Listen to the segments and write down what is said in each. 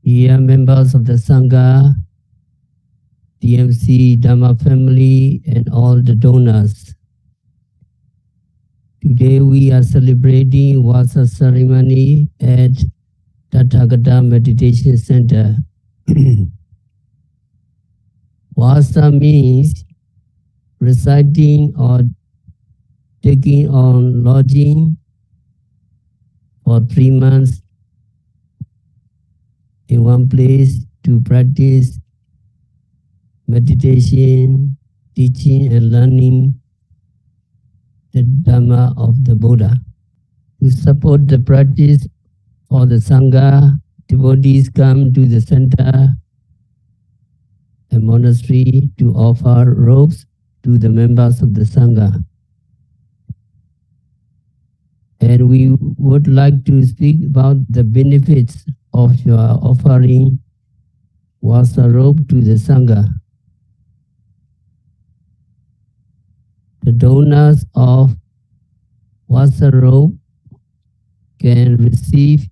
dear members of the Sangha, DMC Dhamma family, and all the donors. Today we are celebrating Vassa ceremony at Tathagata Meditation Center. Vassa means residing or taking on lodging for 3 months in one place to practice meditation, teaching and learning the Dhamma of the Buddha. To support the practice for the Sangha, devotees come to the center and monastery to offer robes to the members of the Sangha. And we would like to speak about the benefits of your offering Vassa robe to the Sangha. The donors of Vassa robe can receive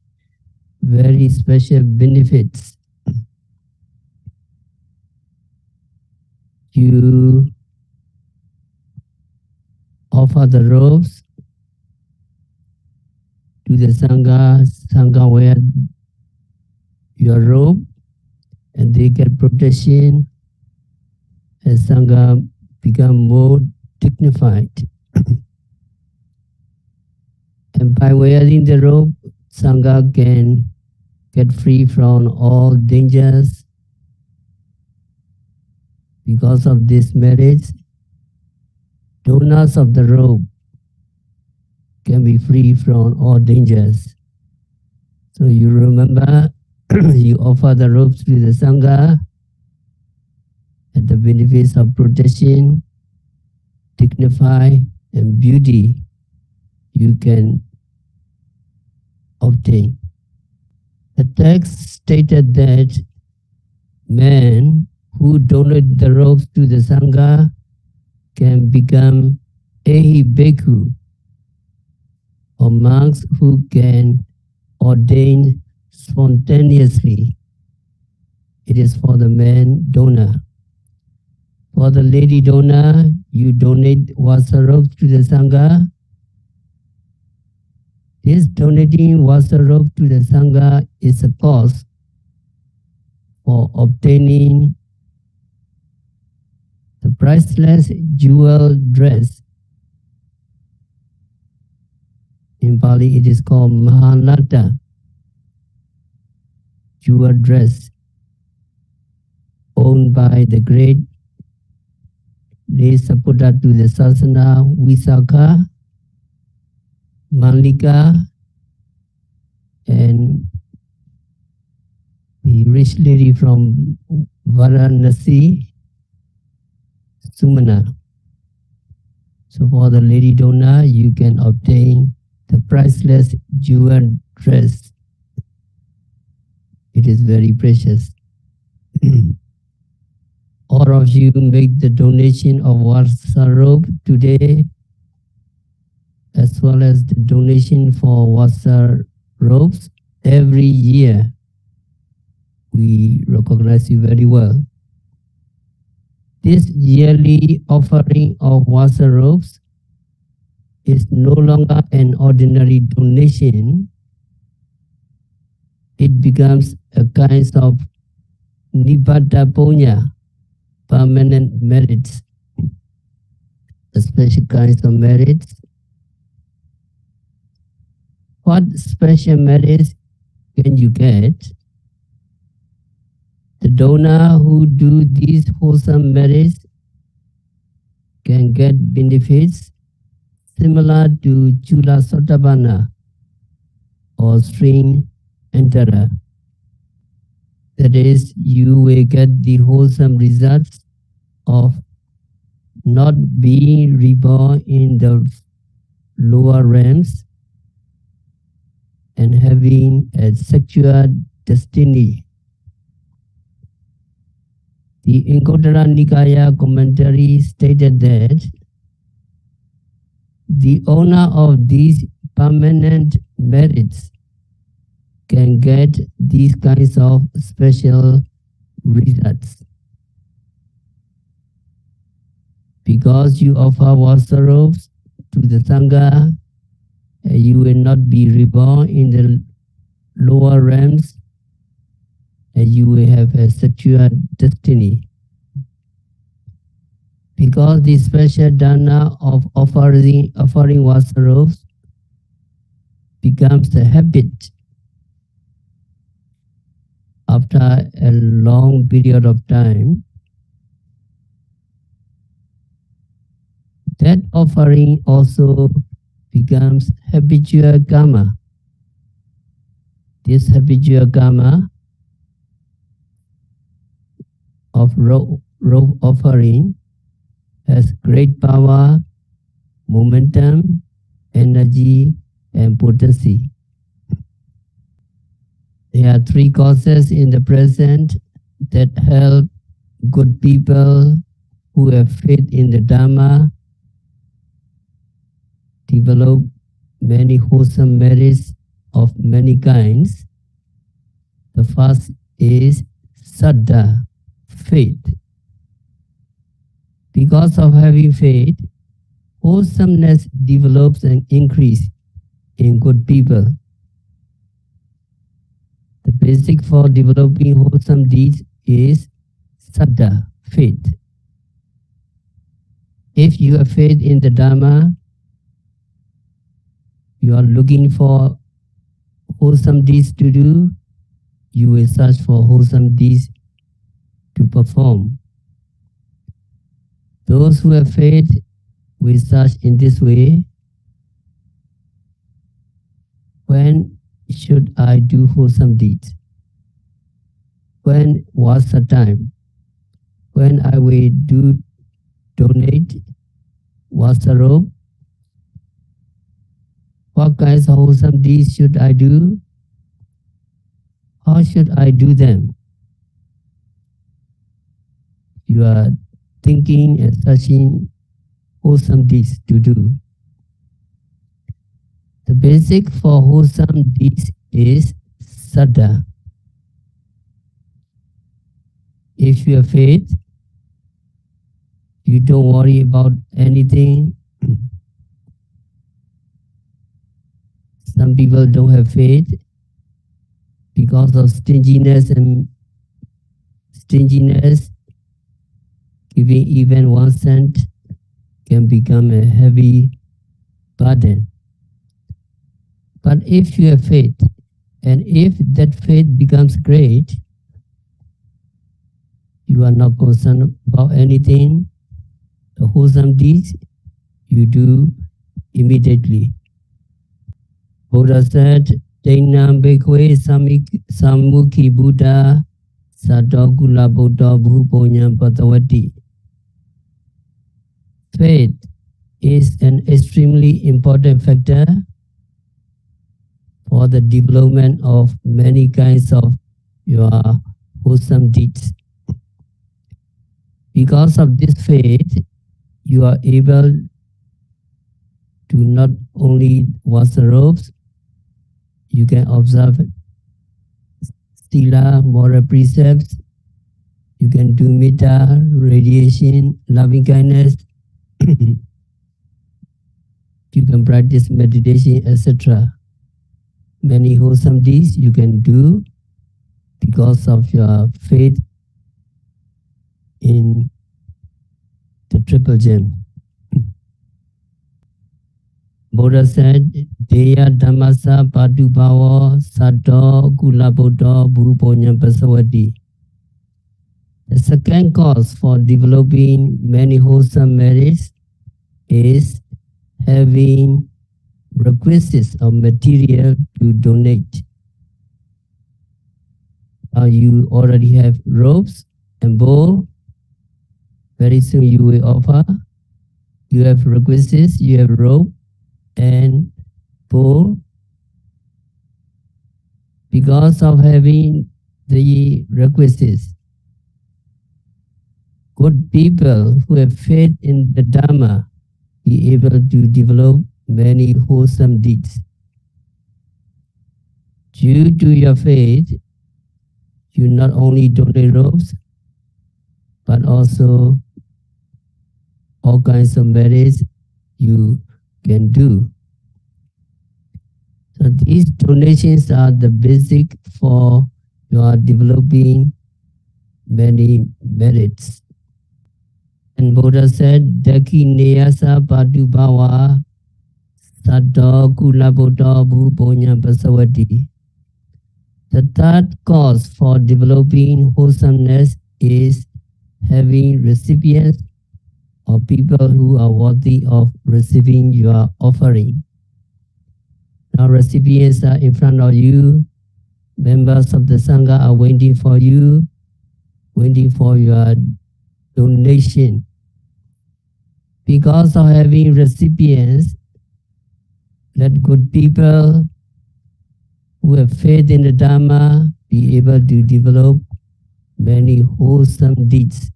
very special benefits. You offer the robes to the Sangha wear your robe and they get protection as Sangha become more dignified. And by wearing the robe, Sangha can get free from all dangers. Because of this marriage, donors of the robe can be free from all dangers. So you remember, you offer the robes to the Sangha and the benefits of protection, dignify and beauty you can obtain. The text stated that men who donate the robes to the Sangha can become Ehi Bhikkhu, or monks who can ordain spontaneously. It is for the man donor. For the lady donor, you donate Vassa robes to the Sangha. This donating Vassa robe to the Sangha is a cause for obtaining the priceless jewel dress. In Pali, it is called Mahanata, jewel dress, owned by the great lay supporter to the Sasana, Visakha, Malika, and the rich lady from Varanasi, Sumana. So for the lady donor, you can obtain the priceless jewel dress. It is very precious. All of you make the donation of Vassa robe today, as well as the donation for Vassa robes every year. We recognize you very well. This yearly offering of Vassa robes is no longer an ordinary donation. It becomes a kind of Nibbata Punya, permanent merits, a special kinds of merits. What special merits can you get? The donor who do these wholesome merits can get benefits similar to Chula Sotabana or string enterer. That is, you will get the wholesome results of not being reborn in the lower realms and having a sexual destiny. The Inkottara Nikaya commentary stated that the owner of these permanent merits can get these kinds of special results. Because you offer Vassa robes to the Sangha, you will not be reborn in the lower realms, and you will have a secure destiny. Because the special dana of offering Vassa robes becomes a habit after a long period of time, that offering also becomes habitual karma. This habitual karma of robe offering has great power, momentum, energy, and potency. There are three causes in the present that help good people who have faith in the Dhamma develop many wholesome merits of many kinds. The first is Saddha, faith. Because of having faith, wholesomeness develops and increases in good people. The basic for developing wholesome deeds is Saddha, faith. If you have faith in the Dhamma, you are looking for wholesome deeds to do, you will search for wholesome deeds to perform. Those who have faith will search in this way. When should I do wholesome deeds? When was the time? When I will donate Vassa robe? What kinds of wholesome deeds should I do? How should I do them? You are thinking and searching wholesome deeds to do. The basic for wholesome deeds is Saddha. If you have faith, you don't worry about anything. Some people don't have faith because of stinginess, giving even 1 cent can become a heavy burden. But if you have faith, and if that faith becomes great, you are not concerned about anything. The wholesome deeds you do immediately. Buddha said, Dainam Bhikkhave Samukhi Buddha Sato Gula Buddha Bhuponyam Patavati. Faith is an extremely important factor for the development of many kinds of your wholesome deeds. Because of this faith, you are able to not only Vassa robes, you can observe Sila, moral precepts, you can do metta, radiation, loving kindness, you can practice meditation, etc. Many wholesome deeds you can do because of your faith in the triple gem. Buddha said, Deya Dhammasa Padubhava Sato Gula Buddha Bhuponyam Pasavati. The second cause for developing many wholesome merits is having requisites of material to donate. You already have robes and bowl. Very soon you will offer. You have requisites, you have robe and bowl. Because of having the requisites, good people who have faith in the Dhamma be able to develop many wholesome deeds. Due to your faith, you not only donate robes, but also all kinds of merits you can do. So these donations are the basic for your developing many merits. And Buddha said, Daki Neyasa Padu Bhawa Sato Kulaboto Bhuponya Basawati. The third cause for developing wholesomeness is having recipients or people who are worthy of receiving your offering. Now recipients are in front of you. Members of the Sangha are waiting for you, waiting for your donation. Because of having recipients, let good people who have faith in the Dhamma be able to develop many wholesome deeds.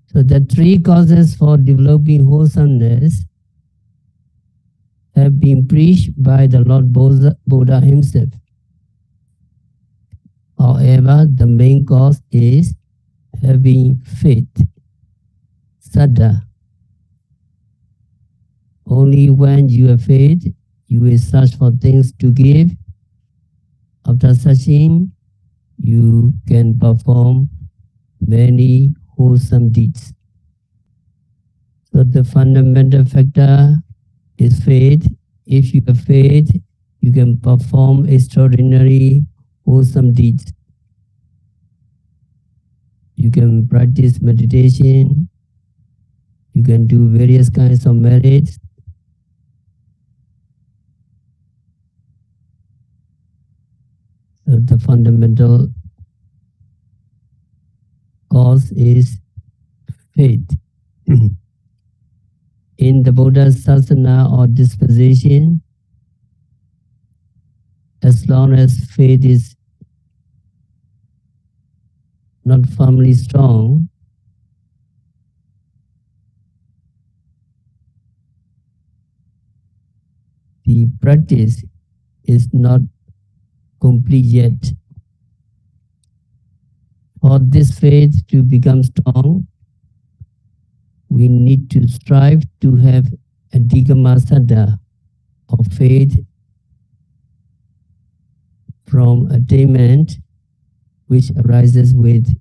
So the three causes for developing wholesomeness have been preached by the Lord Buddha himself. However, the main cause is having faith, saddha. Only when you have faith, you will search for things to give. After searching, you can perform many wholesome deeds. So the fundamental factor is faith. If you have faith, you can perform extraordinary wholesome deeds. You can practice meditation. You can do various kinds of merits. So the fundamental cause is faith. In the Buddha's Thuzana or disposition, as long as faith is not firmly strong, the practice is not complete yet. For this faith to become strong, we need to strive to have a Digama Saddha, or faith from attainment which arises with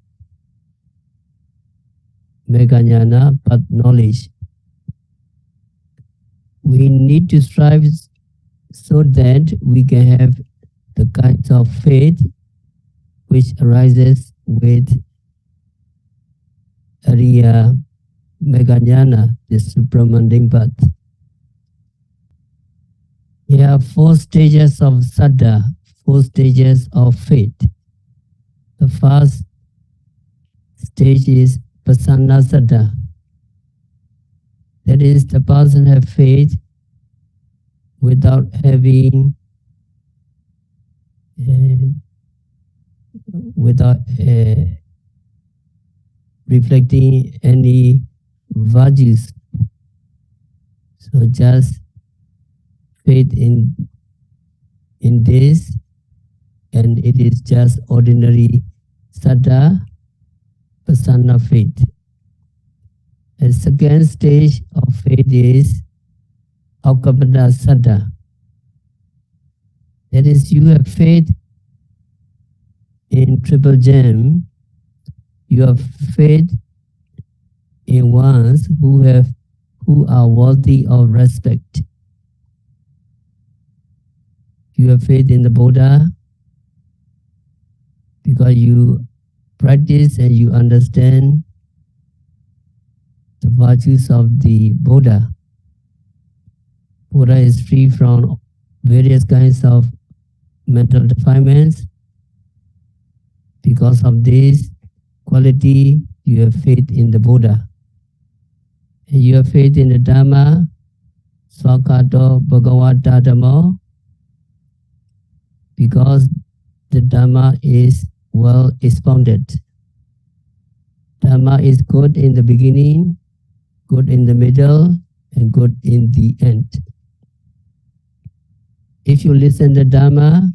Megajnana, but knowledge. We need to strive so that we can have the kinds of faith which arises with Ariya Megajnana, the supramundane path. There are 4 stages of saddha, 4 stages of faith. The first stage is Pasanna Saddha. That is, the person has faith without having reflecting any virtues. So just faith in this, and it is just ordinary saddha, pasanna faith. The second stage of faith is Akapada Saddha. That is, you have faith in Triple Gem, you have faith in ones who are worthy of respect. You have faith in the Buddha because you practice and you understand the virtues of the Buddha. Buddha is free from various kinds of mental defilements. Because of this quality, you have faith in the Buddha. And you have faith in the Dhamma, Swakato Bhagavata Dhamma, because the Dhamma is well expounded. Dhamma is good in the beginning, good in the middle, and good in the end. If you listen to Dhamma,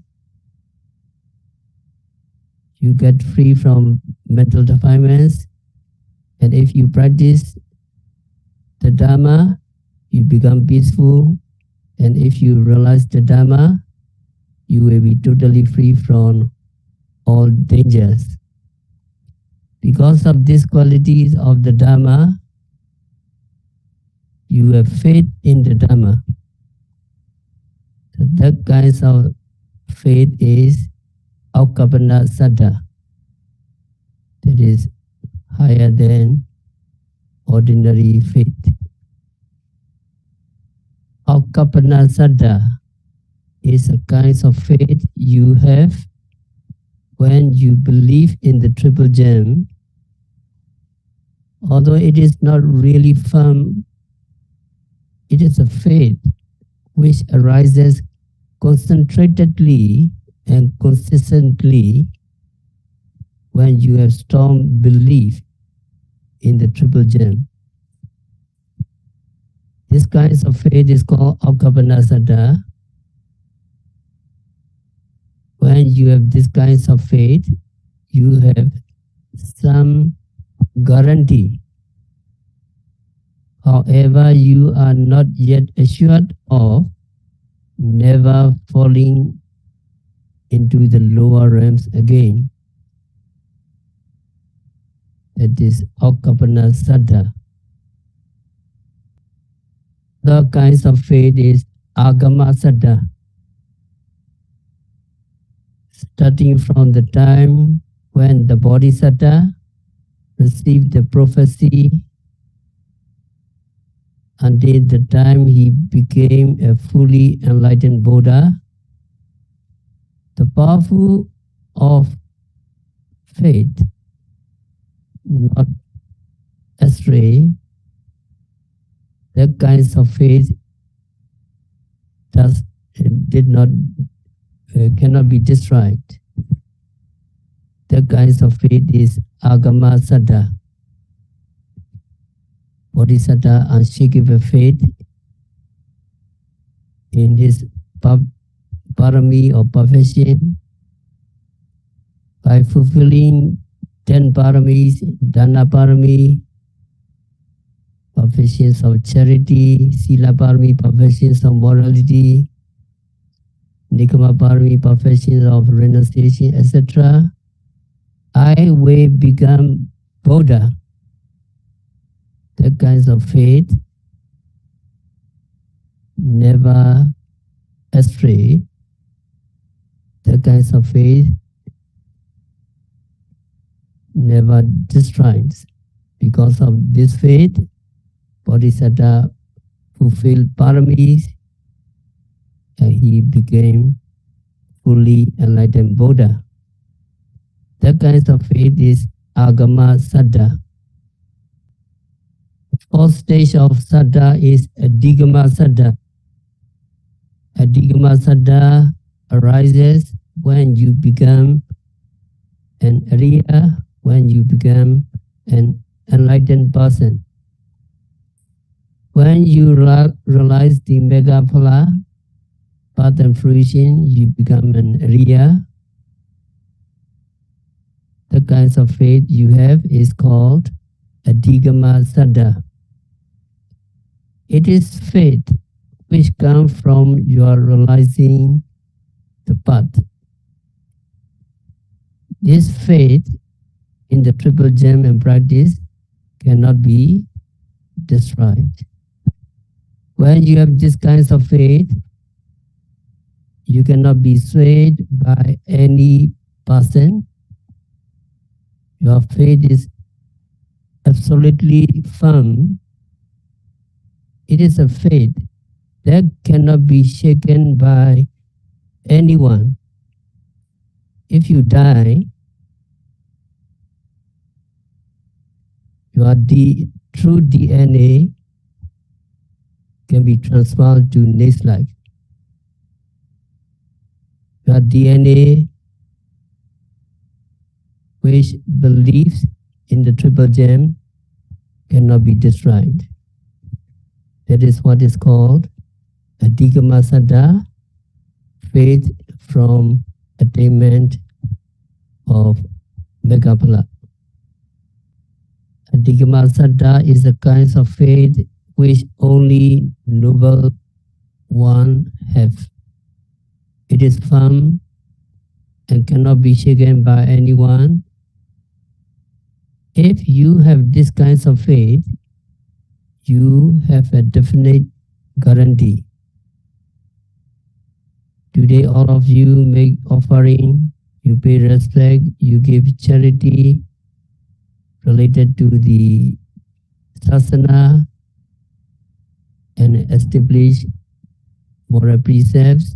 you get free from mental defilements. And if you practice the Dhamma, you become peaceful. And if you realize the Dhamma, you will be totally free from all dangers. Because of these qualities of the Dhamma, you have faith in the Dhamma. So that kind of faith is Aukapana Saddha. That is higher than ordinary faith. Aukapana Saddha is a kind of faith you have when you believe in the Triple Gem. Although it is not really firm, it is a faith which arises concentratedly and consistently when you have strong belief in the Triple Gem. This kind of faith is called Aukapana Saddha. When you have this kind of faith, you have some guarantee. However, you are not yet assured of never falling into the lower realms again. That is Aukapana Saddha. The kinds of faith is Agama Saddha. Starting from the time when the Bodhisattva received the prophecy until the time he became a fully enlightened Buddha, the powerful of faith, not astray, that kinds of faith cannot be destroyed. That kinds of faith is Agama Saddha. Bodhisattva unshakable faith in his parami or perfection by fulfilling 10 paramis, Dana parami, perfections of charity, Sila parami, perfections of morality, Nikama parami, perfections of renunciation, etc. I will become Buddha. That kinds of faith never astray. That kinds of faith never destroys. Because of this faith, Bodhisattva fulfilled paramis and he became fully enlightened Buddha. That kind of faith is Agama Saddha. The fourth stage of Saddha is Adhigama Saddha. Adhigama Saddha arises when you become an Arya, when you become an enlightened person. When you realize the Megaphala, path and fruition, you become an Arya. The kinds of faith you have is called Adhigama Saddha. It is faith which comes from your realizing the path. This faith in the Triple Gem and practice cannot be destroyed. When you have this kinds of faith, you cannot be swayed by any person. Your faith is absolutely firm. It is a faith that cannot be shaken by anyone. If you die, your true DNA can be transferred to next life. Your DNA which believes in the Triple Gem cannot be destroyed. That is what is called Adhigama Saddha, faith from attainment of Megaphala. Adhigama Saddha is the kind of faith which only noble one have. It is firm and cannot be shaken by anyone. If you have this kind of faith, you have a definite guarantee. Today all of you make offering, you pay respect, you give charity related to the Thuzana and establish moral precepts.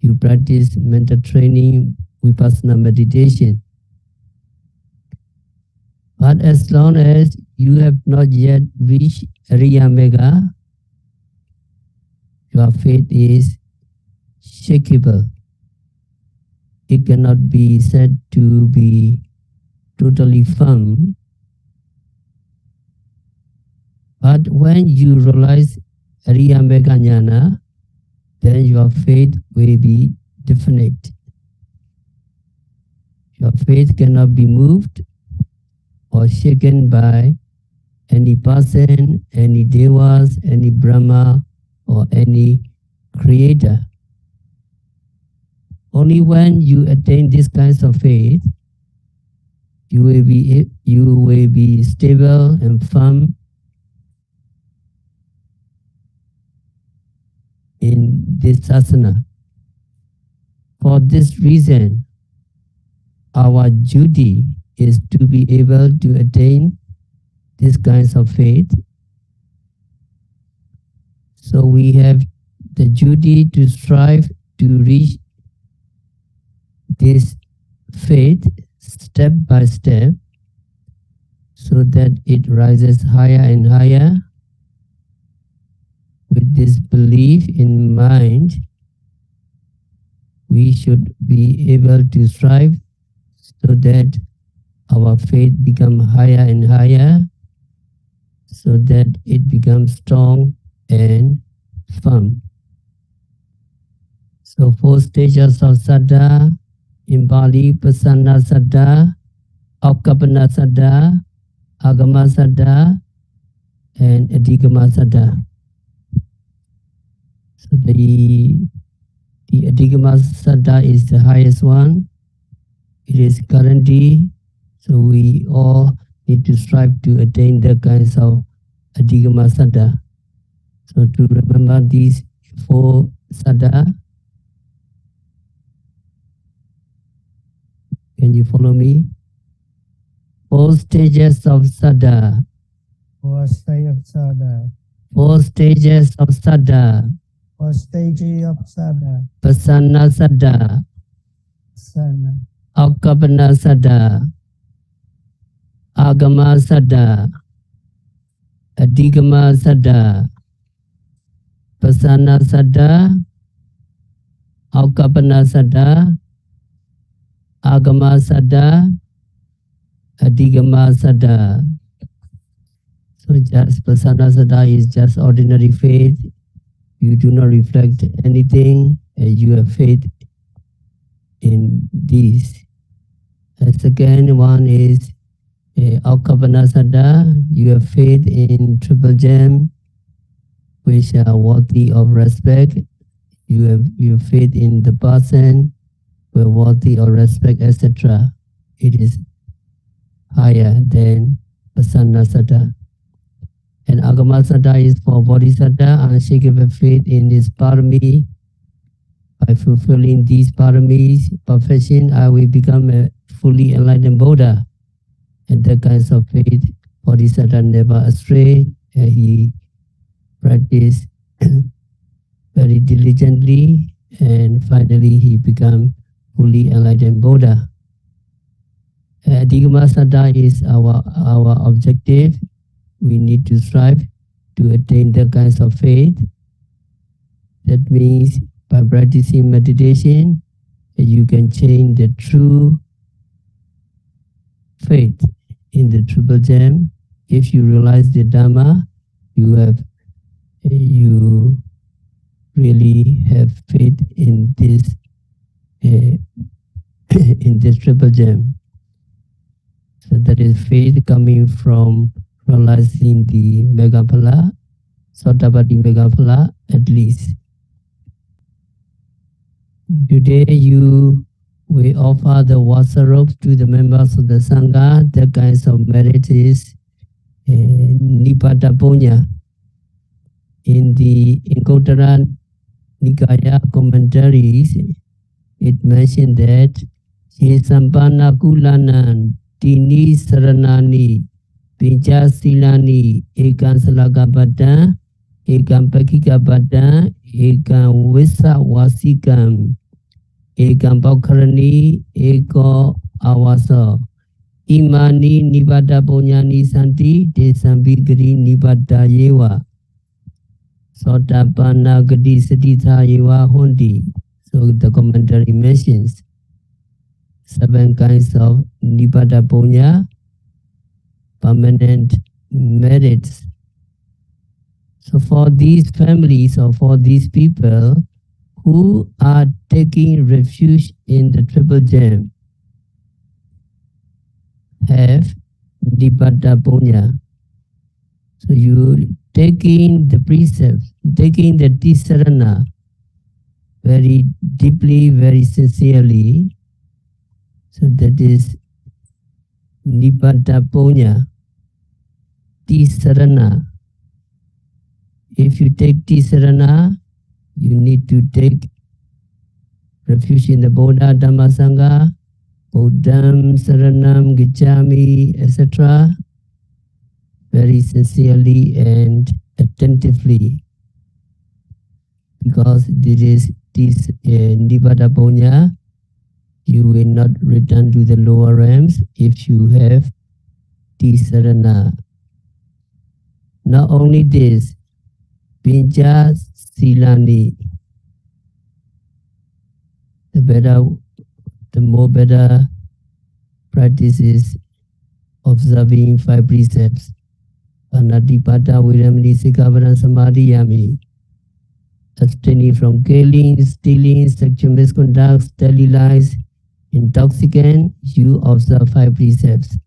You practice mental training, vipassana meditation. But as long as you have not yet reached Ariya Mega, your faith is shakeable. It cannot be said to be totally firm. But when you realize Ariya Mega Jnana, then your faith will be definite. Your faith cannot be moved or shaken by any person, any devas, any Brahma, or any creator. Only when you attain this kind of faith, you will be stable and firm in this asana. For this reason, our duty is to be able to attain this kinds of faith. So we have the duty to strive to reach this faith step by step so that it rises higher and higher. With this belief in mind, we should be able to strive so that our faith becomes higher and higher, so that it becomes strong and firm. So 4 stages of Saddha, in Pali, Prasanna Saddha, Aukapana Saddha, Agama Saddha, and Adhigama Saddha. So the Adhigama Saddha is the highest one. It is guaranteed. So we all need to strive to attain the kinds of Adhigama Saddha. So to remember these 4 Saddha, can you follow me? 4 stages of Saddha. 4 stages of Saddha. 4 stages of Saddha. 4 stages of Saddha. Prasanna Saddha. Sana. Aukapana Saddha. Agama Saddha. Adhigama Saddha. Prasanna Saddha. Aukapana Saddha. Agama Saddha. Adhigama Saddha. So just Prasanna Saddha is just ordinary faith. You do not reflect anything, and you have faith in these. The second one is Aukapana Saddha. You have faith in Triple Gem, which are worthy of respect. You have faith in the person who are worthy of respect, etc. It is higher than Prasanna Saddha. And Agama Saddha is for Bodhisattva, unshakable faith in this parami. By fulfilling these paramis, perfection, I will become a fully enlightened Buddha. And that kind of faith, Bodhisattva never astray, and he practiced very diligently, and finally he became fully enlightened Buddha. Adhigama Saddha is our objective. We need to strive to attain that kinds of faith. That means by practicing meditation, you can change the true faith in the Triple Gem. If you realize the Dhamma, you really have faith in this in this triple gem. So that is faith coming from realizing the Megaphala, Sotapatti Megaphala at least. Today we offer the Vassa robes to the members of the Sangha. The kinds of merit is Nipata Punya. In the Anguttara Nikaya commentaries, it mentioned that Ye Sampana Kulanan Tini Saranani Pincha Silani Ekan Salagabata Ekan Pakikabata Ekan Vissa Wasikam Ekan Paukarani Eko Awasa Imani Nibada Ponyani Santi Desambigri Nibada Yewa Sotapana Gadi Sadita Yewa Hondi. So the commentary mentions 7 kinds of Nibbada Punya, permanent merits. So for these families or for these people who are taking refuge in the triple gem, have Nibbada Punya. So you taking the precepts, taking the Tisarana very deeply, very sincerely. So that is Nibbada Punya, Tisarana. If you take Tisarana, you need to take refuge in the Buddha, Dhamma, Sangha, Buddham, Saranam, Gicchami, etc. very sincerely and attentively. Because there is this Nibbada Punya, you will not return to the lower realms if you have Tisarana. Not only this, Pincha Silani, the more better practice is observing 5 precepts. Anatipata Viramani Sikavaran Samadhiyami. Abstaining from killing, stealing, sexual misconduct, daily lies, intoxicant, you observe 5 precepts.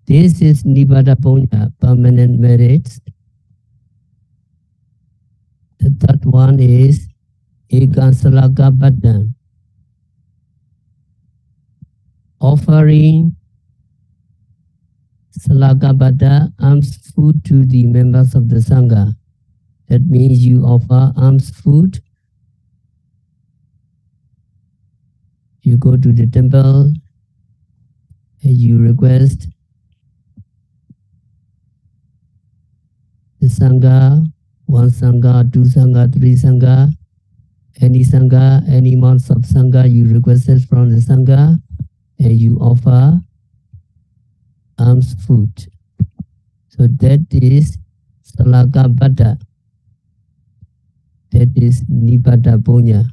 This is Nibbada Punya, permanent merits. The third one is Ekansalaka Bhaddam, offering Salakabada alms food to the members of the Sangha. That means you offer alms food. You go to the temple and you request the Sangha, 1 Sangha, 2 Sangha, 3 Sangha, any amounts of Sangha you requested from the Sangha, and you offer alms food. So that is Salakabada. That is Nibbada Punya,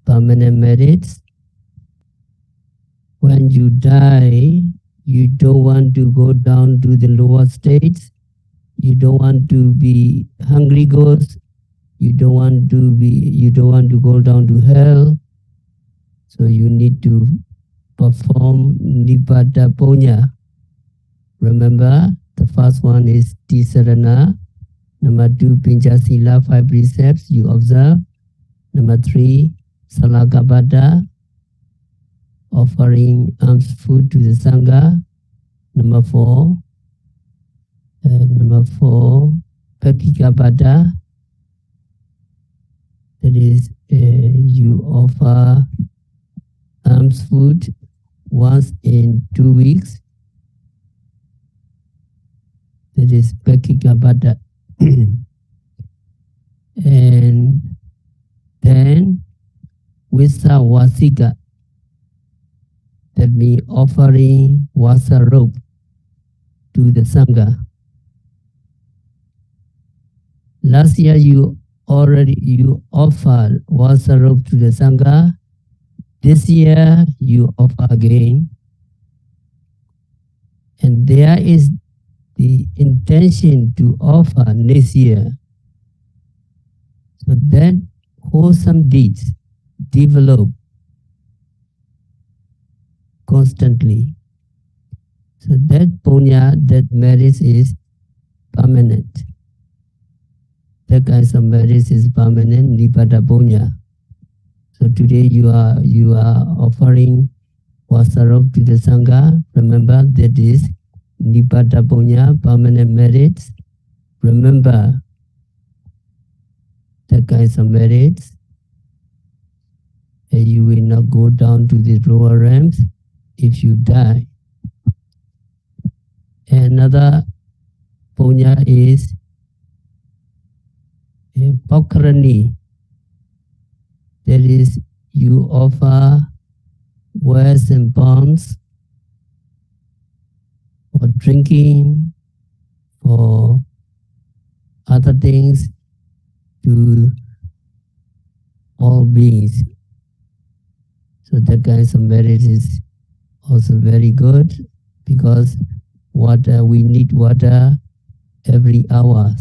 permanent merits. When you die, you don't want to go down to the lower states. You don't want to be hungry ghosts. You don't want to go down to hell. So you need to perform Nibbada Punya. Remember, the first one is Tisarana. Number 2, Pincha Sila, 5 precepts you observe. Number 3, Salakabada, offering alms food to the Sangha. Number 4, Pakikabada, that is, you offer alms food once in 2 weeks. That is Pakikabada. And then Vissa Wasika, that means offering Vassa robe to the Sangha. Last year you offered Vassa robe to the Sangha. This year you offer again. And there is the intention to offer next year. So that wholesome deeds develop constantly. So that punya, that merit is permanent. That kind of merit is permanent, nibbata punya. So today you are offering Vassa robe to the Sangha. Remember that is nibbata punya, permanent merits. Remember that kinds of merits, and you will not go down to the lower realms if you die. Another punya is Pakarani. That is, you offer wares and bonds for drinking, for other things to all beings. So that kind of merit is also very good, because water, we need water every hour.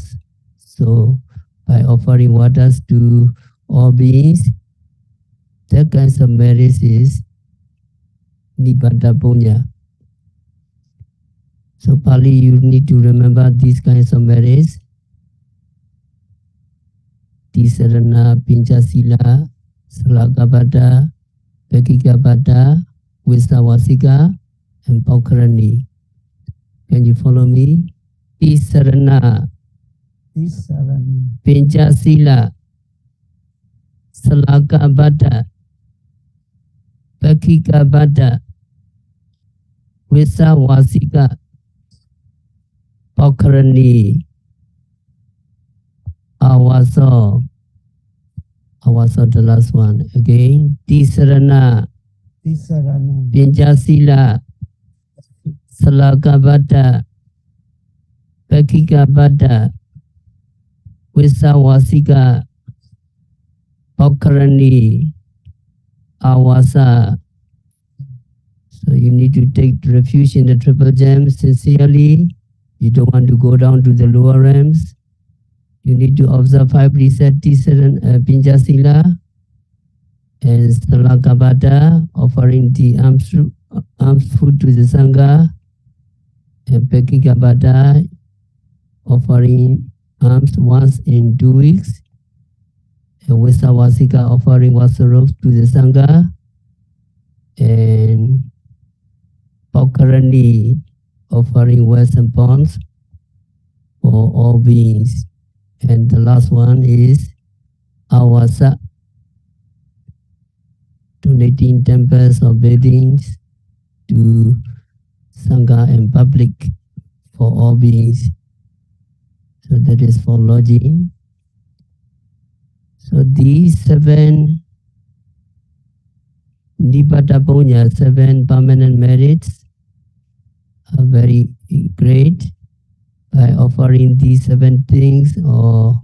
So by offering waters to all beings, that kind of merit is nibbata punya. So Pali, you need to remember these kinds of merits. Tisarana, Pinchasila, Salakabada, Pekikabada, Visawasika, and Paukarani. Can you follow me? Tisarana, Pinchasila, Salakabada, Pekikabada, Visawasika, Paukarani. Awasa, the last one. Again, Tisarana, Pinchasila, Salakabada, Pekikabada, Visawasika, Paukarani, Awasa. So you need to take refuge in the triple gems sincerely. You don't want to go down to the lower realms. You need to observe 5 precepts, Pinchasila, and Salakabada, offering the alms food to the Sangha, and Pekikabada, offering alms once in 2 weeks, and Visawasika, offering Vassa robes to the Sangha, and Paukarani, offering wares and bonds for all beings. And the last one is Awasa, donating temples or buildings to Sangha and public for all beings. So that is for lodging. So these 7 nibbata punya, 7 permanent merits, are very great. By offering these 7 things, or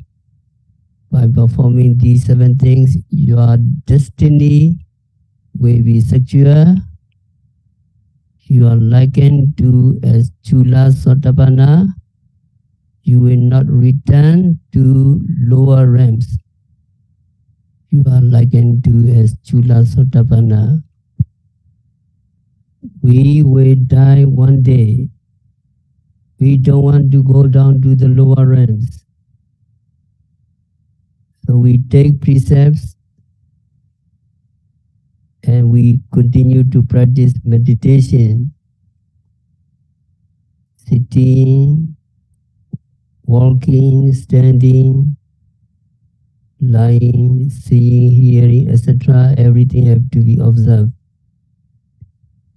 by performing these 7 things, your destiny will be secure. You are likened to as Chula Sotabana. You will not return to lower realms. You are likened to as Chula Sotabana. We will die one day. We don't want to go down to the lower realms. So we take precepts and we continue to practice meditation, sitting, walking, standing, lying, seeing, hearing, etc. Everything have to be observed.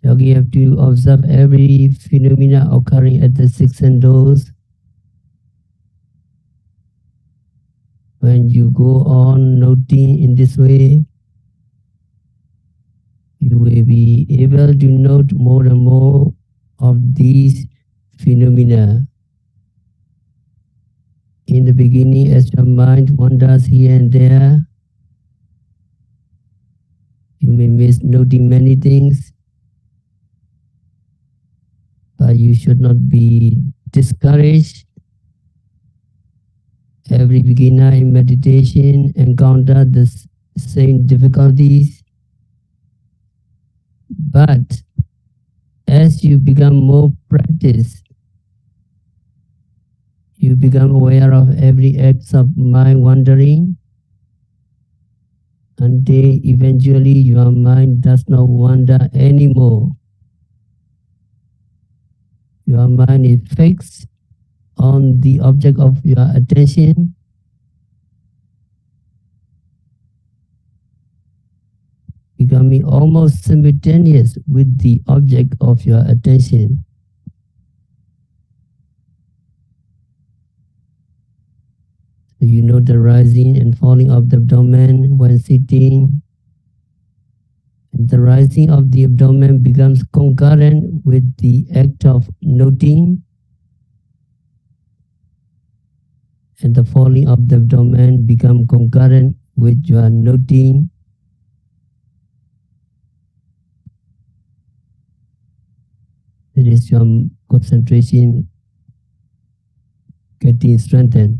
So you have to observe every phenomena occurring at the 6 sendos. When you go on noting in this way, you will be able to note more and more of these phenomena. In the beginning, as your mind wanders here and there, you may miss noting many things, but you should not be discouraged. Every beginner in meditation encounter the same difficulties, but as you become more practiced, you become aware of every act of mind wandering, until eventually your mind does not wander anymore. Your mind is fixed on the object of your attention, becoming almost simultaneous with the object of your attention. So you know the rising and falling of the abdomen when sitting. And the rising of the abdomen becomes concurrent with the act of noting, and the falling of the abdomen becomes concurrent with your noting. That is your concentration getting strengthened.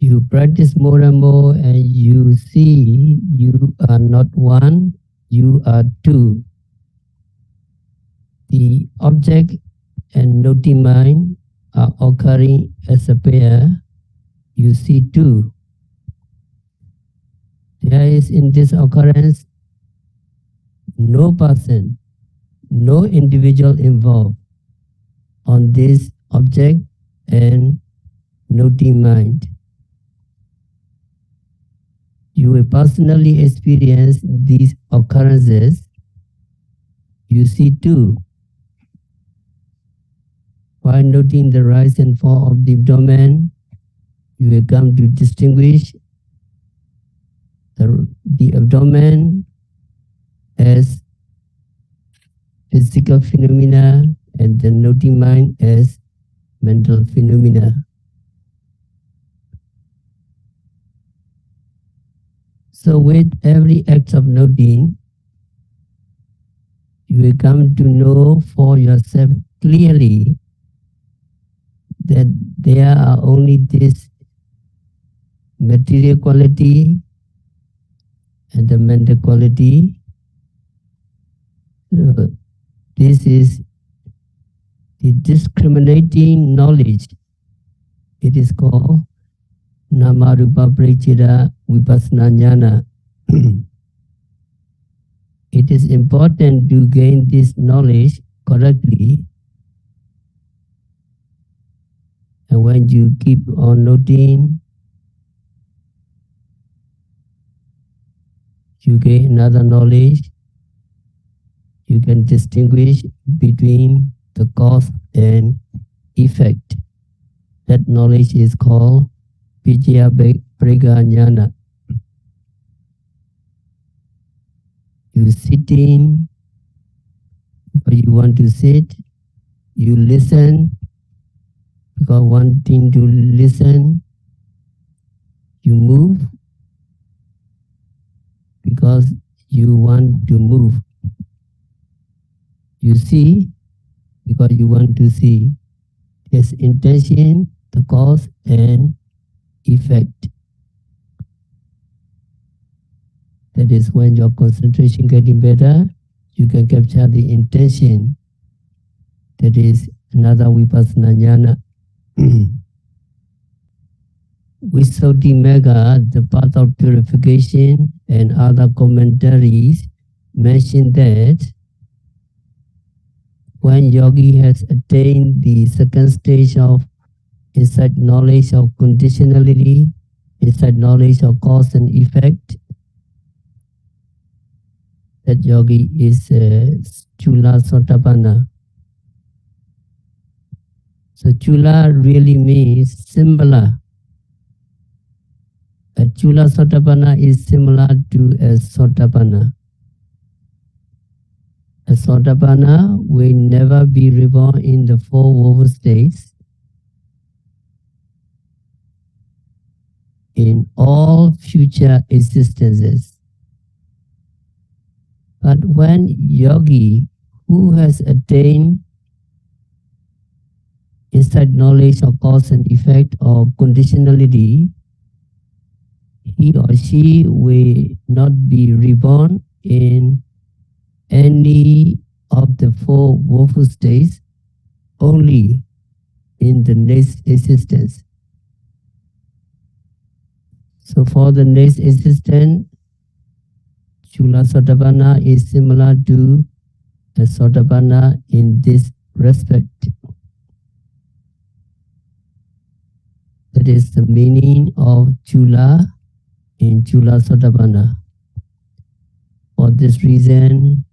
You practice more and more, and you see you are not one, you are two. The object and noting mind are occurring as a pair. You see two. There is in this occurrence no person, no individual involved on this object and noting mind. You will personally experience these occurrences. You see two. While noting the rise and fall of the abdomen, you will come to distinguish the abdomen as physical phenomena and the noting mind as mental phenomena. So with every act of noting, you will come to know for yourself clearly that there are only this material quality and the mental quality. So this is the discriminating knowledge. It is called Namarupa Parichida Vipassana Jnana. It is important to gain this knowledge correctly. And when you keep on noting, you gain another knowledge. You can distinguish between the cause and effect. That knowledge is called Vijaya Prega Jnana. You sitting, or you want to sit, you listen, because wanting to listen, you move, because you want to move. You see, because you want to see. There's intention, the cause, and effect. That is when your concentration getting better, you can capture the intention. That is another Vipassana Jnana. Visuddhimagga, the path of purification, and other commentaries mention that when yogi has attained the second stage of insight knowledge of conditionality, insight knowledge of cause and effect, that yogi is Chula Sotapanna. So Chula really means similar. A Chula Sotapanna is similar to a Sotapanna. A Sotapanna will never be reborn in the four woven states. In all future existences. But when yogi who has attained insight knowledge of cause and effect or conditionality, he or she will not be reborn in any of the four woeful states only in the next existence. So for the next existence, Chula Sotapanna is similar to a Sotapanna in this respect. That is the meaning of Chula in Chula Sotapanna. For this reason,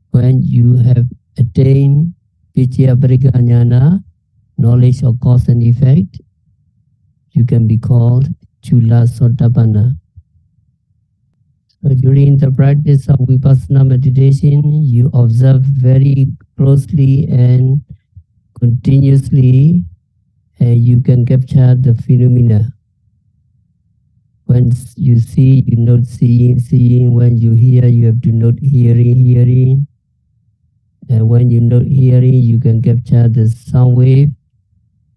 when you have attained Vichya Parikanyana, knowledge of cause and effect, you can be called Chula Sotapanna. So during the practice of Vipassana meditation, you observe very closely and continuously, and you can capture the phenomena. When you see, you note seeing, seeing. When you hear, you have to note hearing, hearing. And when you note hearing, you can capture the sound wave,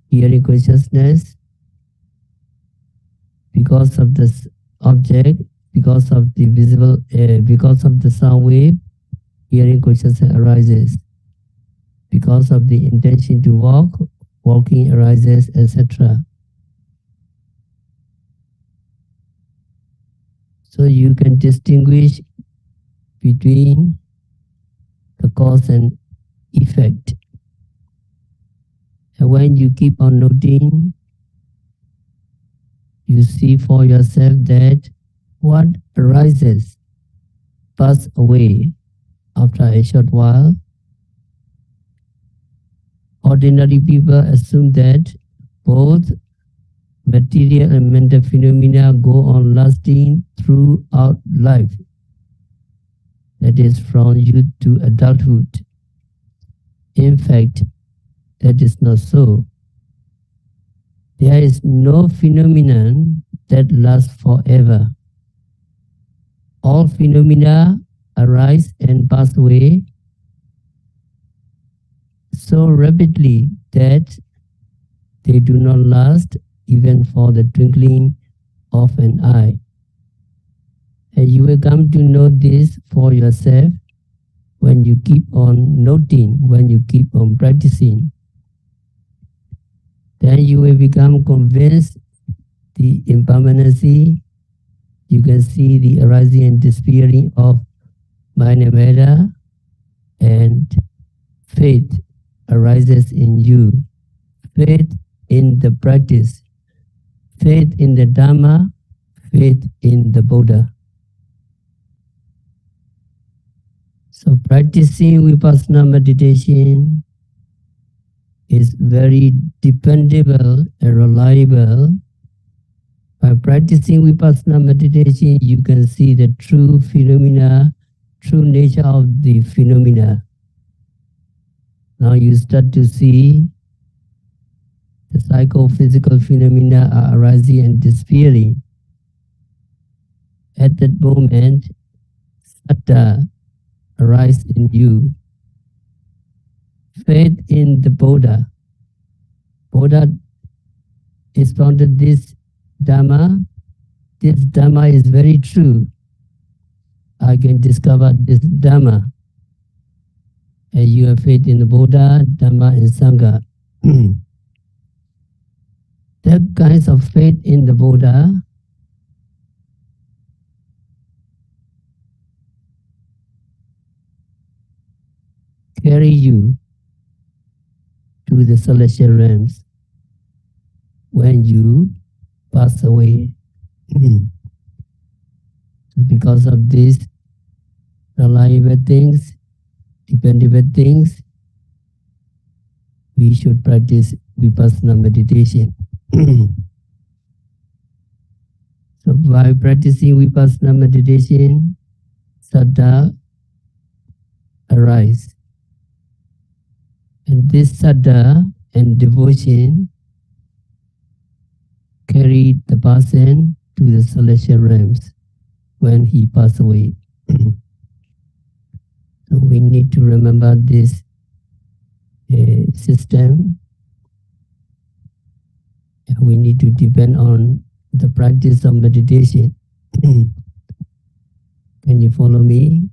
hearing consciousness. Because of this object, because of the visible, because of the sound wave, hearing consciousness arises. Because of the intention to walk, walking arises, etc. So you can distinguish between the cause and effect. And when you keep on noting, you see for yourself that what arises pass away after a short while. Ordinary people assume that both material and mental phenomena go on lasting throughout life. That is from youth to adulthood. In fact, that is not so. There is no phenomenon that lasts forever. All phenomena arise and pass away so rapidly that they do not last even for the twinkling of an eye. And you will come to know this for yourself when you keep on noting, when you keep on practicing. Then you will become convinced the impermanency. You can see the arising and disappearing of mind and matter, and faith arises in you. Faith in the practice, faith in the Dhamma, faith in the Buddha. So practicing Vipassana meditation is very dependable and reliable. By practicing Vipassana meditation, you can see the true phenomena, true nature of the phenomena. Now you start to see the psychophysical phenomena are arising and disappearing. At that moment, saddha arises in you. Faith in the Buddha. Buddha expounded this Dhamma. This Dhamma is very true. I can discover this Dhamma. And you have faith in the Buddha, Dhamma, and Sangha. That kinds of faith in the Buddha carry you to the celestial realms when you pass away. So because of these reliable things, dependable things, we should practice Vipassana meditation. So by practicing Vipassana meditation, saddha arise. And this saddha and devotion carry the person to the celestial realms when he passes away. So we need to remember this system. We need to depend on the practice of meditation. Can you follow me?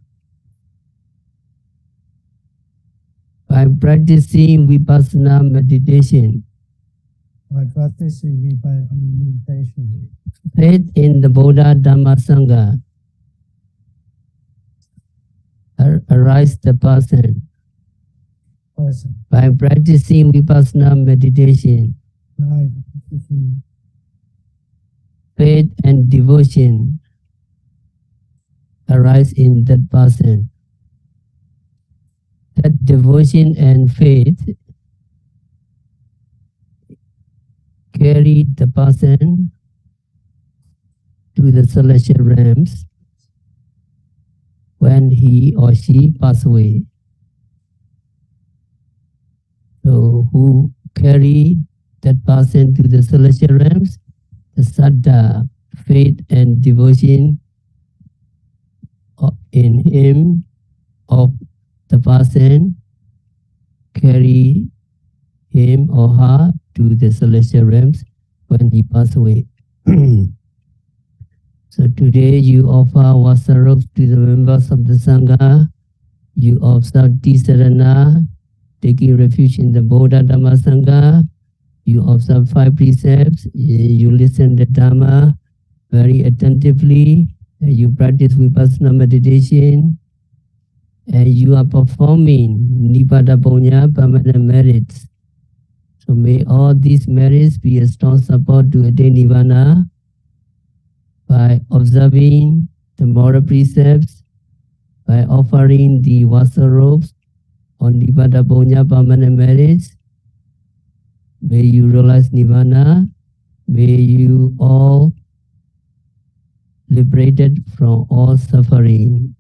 practicing vipassana meditation, by practicing vipassana meditation, faith in the Buddha, Dhamma, Sangha arise the person. By practicing vipassana meditation, by practicing faith and devotion arise in that person. That devotion and faith carry the person to the celestial realms when he or she pass away. So who carry that person to the celestial realms? The saddha, faith and devotion in him of the person carry him or her to the celestial realms when he pass away. So today you offer Vassa robes to the members of the Sangha. You observe Tisarana, taking refuge in the Buddha Dhamma Sangha. You observe 5 precepts. You listen to Dhamma very attentively. You practice vipassana meditation. And you are performing Nibbana Punya permanent merits. So may all these merits be a strong support to attain Nibbana by observing the moral precepts, by offering the Vassa robes on Nibbana Punya permanent merits. May you realize Nibbana. May you all liberated from all suffering.